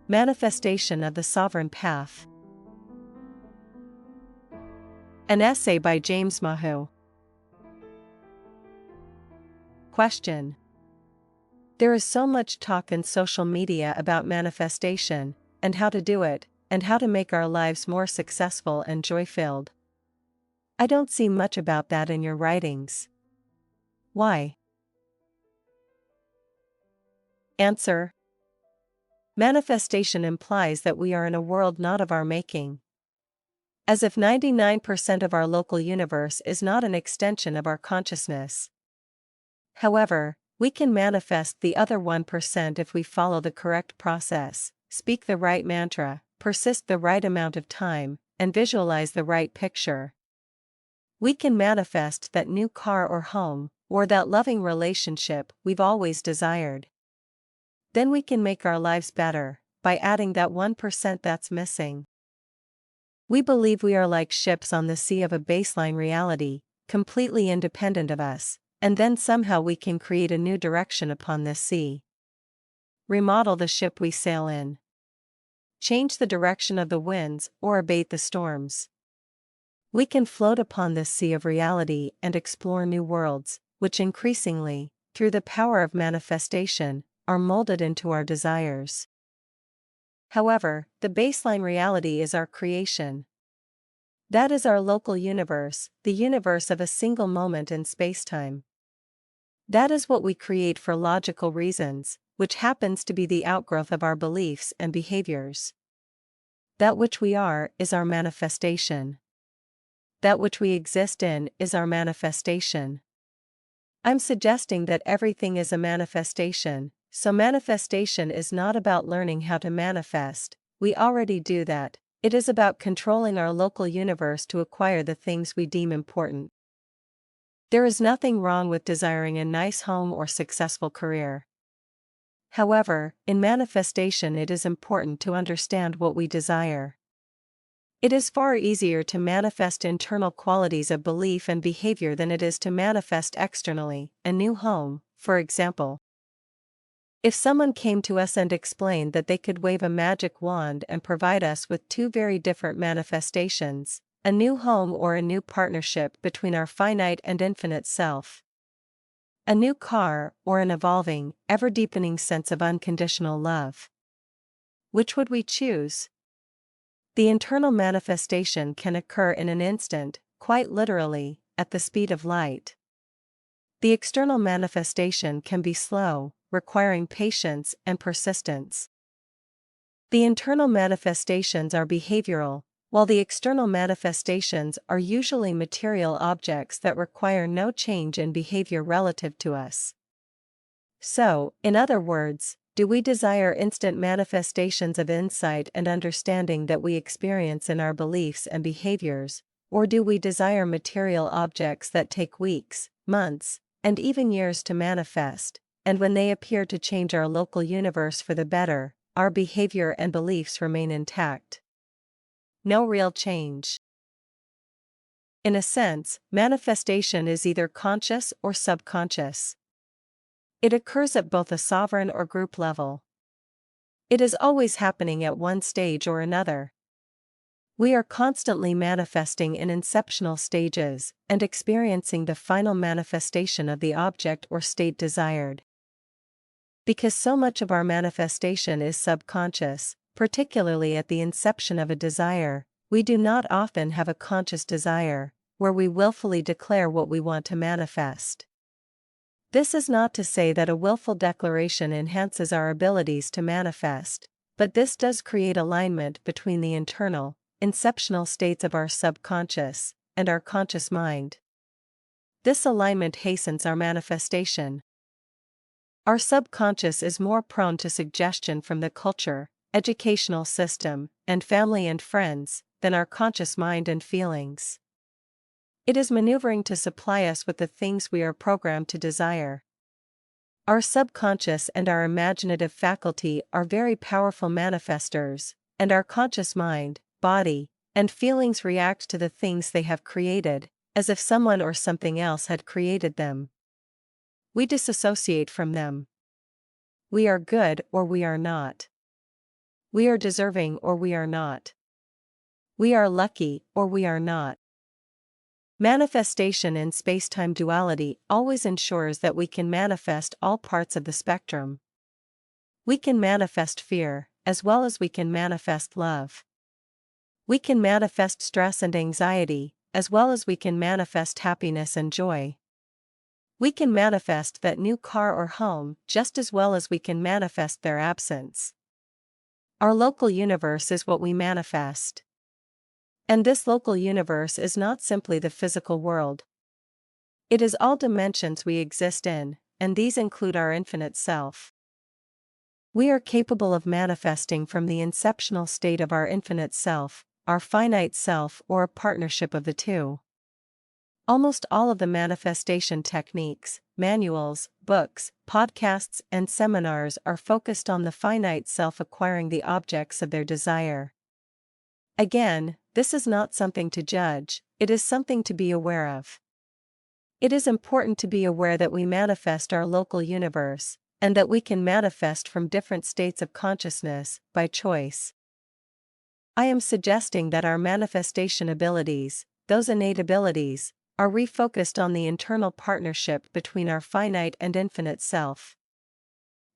Manifestation of the Sovereign Path. An essay by James Mahu. Question. There is so much talk in social media about manifestation, and how to do it, and how to make our lives more successful and joy-filled. I don't see much about that in your writings. Why? Answer. Manifestation implies that we are in a world not of our making. As if 99% of our local universe is not an extension of our consciousness. However, we can manifest the other 1% if we follow the correct process, speak the right mantra, persist the right amount of time, and visualize the right picture. We can manifest that new car or home, or that loving relationship we've always desired. Then we can make our lives better, by adding that 1% that's missing. We believe we are like ships on the sea of a baseline reality, completely independent of us, and then somehow we can create a new direction upon this sea. Remodel the ship we sail in. Change the direction of the winds or abate the storms. We can float upon this sea of reality and explore new worlds, which increasingly, through the power of manifestation, are molded into our desires. However, the baseline reality is our creation. That is our local universe, the universe of a single moment in spacetime. That is what we create for logical reasons, which happens to be the outgrowth of our beliefs and behaviors. That which we are is our manifestation. That which we exist in is our manifestation. I'm suggesting that everything is a manifestation, so manifestation is not about learning how to manifest, we already do that, it is about controlling our local universe to acquire the things we deem important. There is nothing wrong with desiring a nice home or successful career. However, in manifestation it is important to understand what we desire. It is far easier to manifest internal qualities of belief and behavior than it is to manifest externally, a new home, for example. If someone came to us and explained that they could wave a magic wand and provide us with two very different manifestations, a new home or a new partnership between our finite and infinite self, a new car or an evolving, ever-deepening sense of unconditional love, which would we choose? The internal manifestation can occur in an instant, quite literally, at the speed of light. The external manifestation can be slow, requiring patience and persistence. The internal manifestations are behavioral, while the external manifestations are usually material objects that require no change in behavior relative to us. So, in other words, do we desire instant manifestations of insight and understanding that we experience in our beliefs and behaviors, or do we desire material objects that take weeks, months, and even years to manifest, and when they appear to change our local universe for the better, our behavior and beliefs remain intact? No real change. In a sense, manifestation is either conscious or subconscious. It occurs at both a sovereign or group level. It is always happening at one stage or another. We are constantly manifesting in inceptional stages, and experiencing the final manifestation of the object or state desired. Because so much of our manifestation is subconscious, particularly at the inception of a desire, we do not often have a conscious desire, where we willfully declare what we want to manifest. This is not to say that a willful declaration enhances our abilities to manifest, but this does create alignment between the internal, inceptional states of our subconscious, and our conscious mind. This alignment hastens our manifestation. Our subconscious is more prone to suggestion from the culture, educational system, and family and friends, than our conscious mind and feelings. It is maneuvering to supply us with the things we are programmed to desire. Our subconscious and our imaginative faculty are very powerful manifestors, and our conscious mind, body, and feelings react to the things they have created, as if someone or something else had created them. We disassociate from them. We are good or we are not. We are deserving or we are not. We are lucky or we are not. Manifestation in space-time duality always ensures that we can manifest all parts of the spectrum. We can manifest fear, as well as we can manifest love. We can manifest stress and anxiety, as well as we can manifest happiness and joy. We can manifest that new car or home just as well as we can manifest their absence. Our local universe is what we manifest. And this local universe is not simply the physical world. It is all dimensions we exist in, and these include our infinite self. We are capable of manifesting from the inceptional state of our infinite self, our finite self, or a partnership of the two. Almost all of the manifestation techniques, manuals, books, podcasts, and seminars are focused on the finite self acquiring the objects of their desire. Again, this is not something to judge, it is something to be aware of. It is important to be aware that we manifest our local universe, and that we can manifest from different states of consciousness, by choice. I am suggesting that our manifestation abilities, those innate abilities, are refocused on the internal partnership between our finite and infinite self.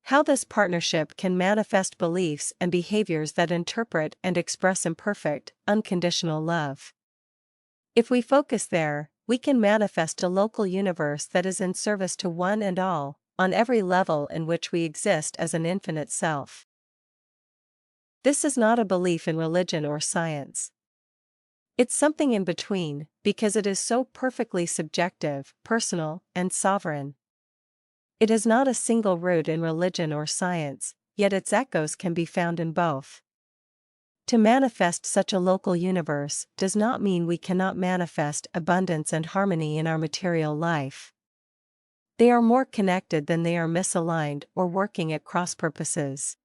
How this partnership can manifest beliefs and behaviors that interpret and express imperfect, unconditional love. If we focus there, we can manifest a local universe that is in service to one and all, on every level in which we exist as an infinite self. This is not a belief in religion or science. It's something in between, because it is so perfectly subjective, personal, and sovereign. It is not a single root in religion or science, yet its echoes can be found in both. To manifest such a local universe does not mean we cannot manifest abundance and harmony in our material life. They are more connected than they are misaligned or working at cross purposes.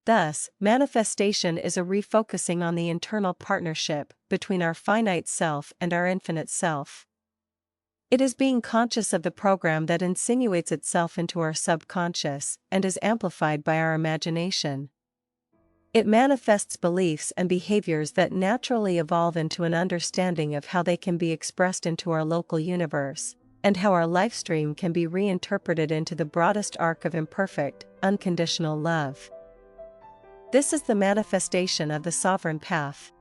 Thus, manifestation is a refocusing on the internal partnership between our finite self and our infinite self. It is being conscious of the program that insinuates itself into our subconscious and is amplified by our imagination. It manifests beliefs and behaviors that naturally evolve into an understanding of how they can be expressed into our local universe, and how our life stream can be reinterpreted into the broadest arc of imperfect, unconditional love. This is the manifestation of the sovereign path.